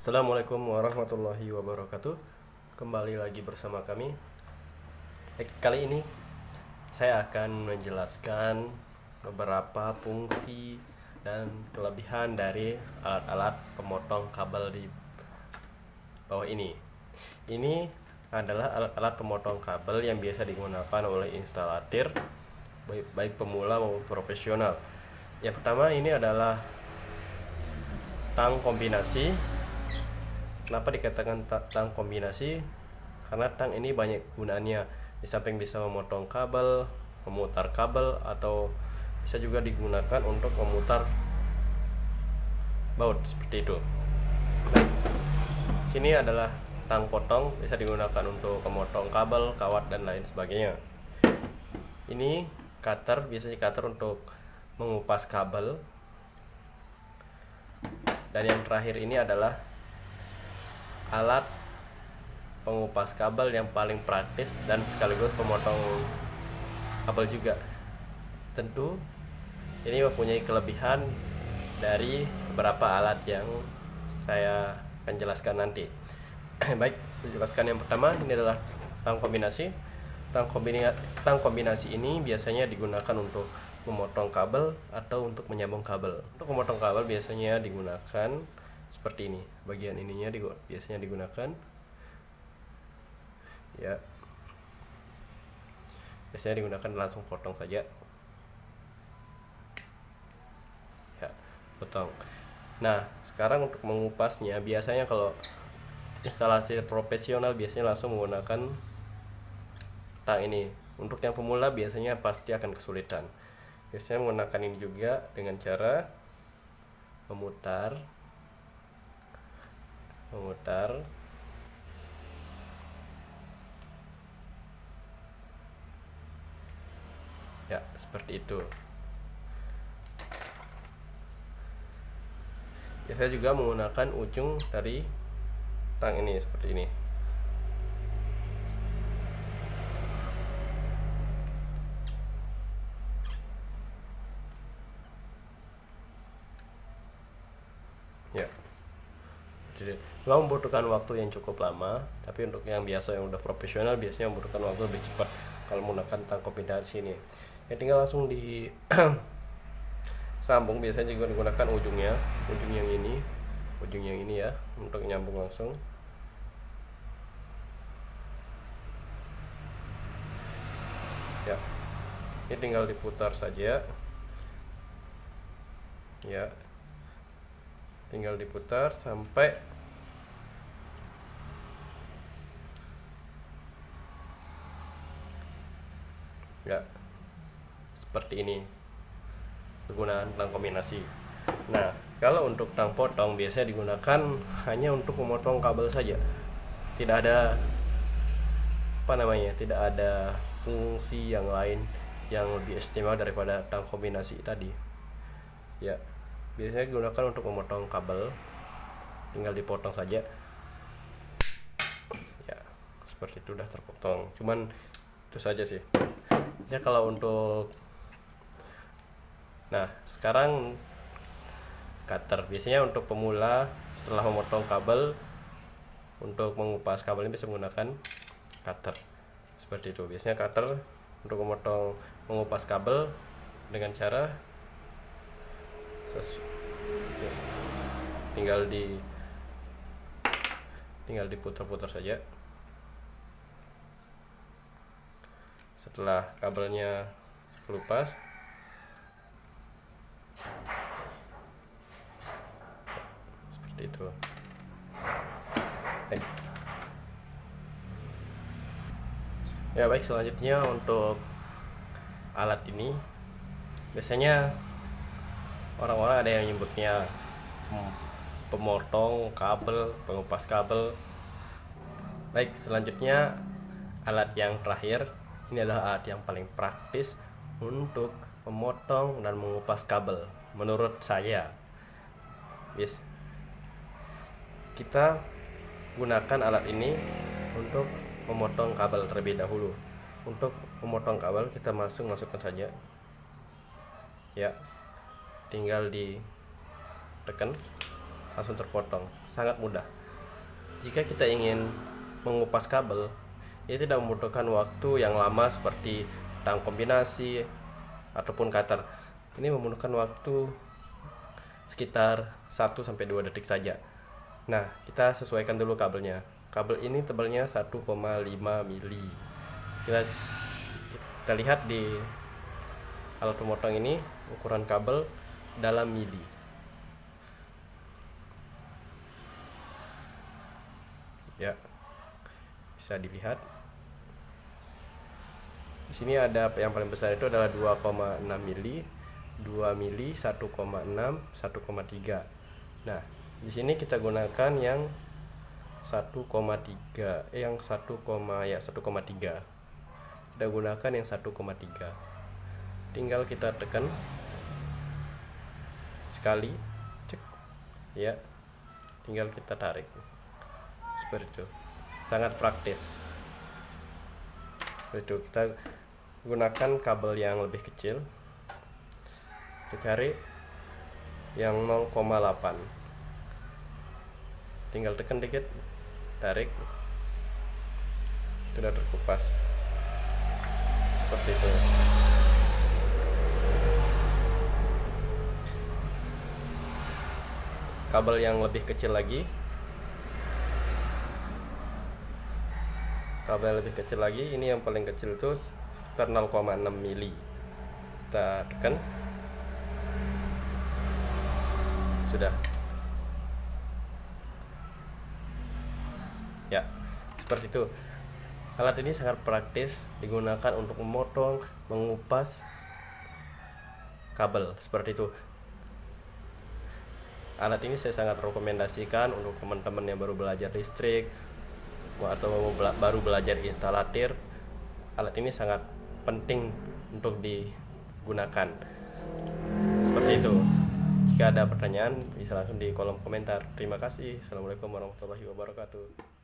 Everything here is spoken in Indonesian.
Assalamualaikum warahmatullahi wabarakatuh. Kembali lagi bersama kami. Kali ini saya akan menjelaskan beberapa fungsi dan kelebihan dari alat-alat pemotong kabel di bawah ini. Ini adalah alat-alat pemotong kabel yang biasa digunakan oleh instalator baik pemula maupun profesional. Yang pertama ini adalah tang kombinasi. Kenapa dikatakan tang kombinasi? Karena tang ini banyak gunaannya. Di samping bisa memotong kabel, memutar kabel, atau bisa juga digunakan untuk memutar baut seperti itu. Nah, sini adalah tang potong, bisa digunakan untuk memotong kabel, kawat, dan lain sebagainya. Ini cutter, biasanya cutter untuk mengupas kabel. Dan yang terakhir ini adalah alat pengupas kabel yang paling praktis dan sekaligus pemotong kabel juga. Tentu ini mempunyai kelebihan dari beberapa alat yang saya akan jelaskan nanti. Baik, saya jelaskan yang pertama. Ini adalah tang kombinasi. Tang kombinasi ini biasanya digunakan untuk memotong kabel atau untuk menyambung kabel. Untuk memotong kabel biasanya digunakan seperti ini. Bagian ininya biasanya digunakan ya. Biasanya digunakan langsung potong saja. Ya, potong. Nah, sekarang untuk mengupasnya biasanya kalau instalasi profesional biasanya langsung menggunakan tang ini. Untuk yang pemula biasanya pasti akan kesulitan. Biasanya menggunakan ini juga dengan cara memutar ya, seperti itu. Biasanya juga menggunakan ujung dari tang ini seperti ini. Ya, membutuhkan waktu yang cukup lama, tapi untuk yang biasa yang udah profesional biasanya membutuhkan waktu lebih cepat kalau menggunakan tang kombinasi ini. Ya, tinggal langsung di sambung. Biasanya juga digunakan ujung yang ini ya, untuk nyambung langsung. Ya, ini tinggal diputar saja ya, tinggal diputar sampai ya seperti ini kegunaan tang kombinasi. Nah, kalau untuk tang potong biasanya digunakan hanya untuk memotong kabel saja. Tidak ada tidak ada fungsi yang lain yang lebih istimewa daripada tang kombinasi tadi. Ya, biasanya digunakan untuk memotong kabel. Tinggal dipotong saja. Ya, seperti itu udah terpotong. Cuman itu saja sih. Ya, kalau untuk sekarang cutter biasanya untuk pemula setelah memotong kabel, untuk mengupas kabel ini bisa menggunakan cutter seperti itu. Biasanya cutter untuk mengupas kabel dengan cara tinggal diputar-putar saja. Setelah kabelnya kelupas, seperti itu. Ya, baik, selanjutnya untuk alat ini biasanya orang-orang ada yang nyebutnya pemotong kabel, pengupas kabel. Baik, selanjutnya alat yang terakhir. Ini adalah alat yang paling praktis untuk memotong dan mengupas kabel menurut saya. Yes. Kita gunakan alat ini untuk memotong kabel terlebih dahulu. Untuk memotong kabel kita masukkan saja ya, tinggal ditekan langsung terpotong sangat mudah. Jika kita ingin mengupas kabel, ini tidak membutuhkan waktu yang lama seperti tang kombinasi ataupun cutter. Ini membutuhkan waktu sekitar 1-2 detik saja. Nah, kita sesuaikan dulu kabelnya. Kabel ini tebalnya 1,5 mili. Kita lihat di alat pemotong ini ukuran kabel dalam mili. Ya, bisa dilihat. Di sini ada yang paling besar itu adalah 2,6 mili, 2 mili, 1,6, 1,3. Nah, di sini kita gunakan yang 1,3, yang 1,3. Kita gunakan yang 1,3. Tinggal kita tekan sekali, cek, ya. Tinggal kita tarik. Seperti itu. Sangat praktis. Seperti itu. Kita gunakan kabel yang lebih kecil. Kita cari yang 0,8. Tinggal tekan dikit, tarik, sudah terkupas. Seperti itu. Kabel yang lebih kecil lagi, ini yang paling kecil itu sekitar 0,6 mili. Kita tekan, sudah. Ya, seperti itu. Alat ini sangat praktis digunakan untuk memotong, mengupas kabel seperti itu. Alat ini saya sangat rekomendasikan untuk teman-teman yang baru belajar listrik atau baru belajar instalatir. Alat ini sangat penting untuk digunakan. Seperti itu. Jika ada pertanyaan bisa langsung di kolom komentar. Terima kasih. Assalamualaikum warahmatullahi wabarakatuh.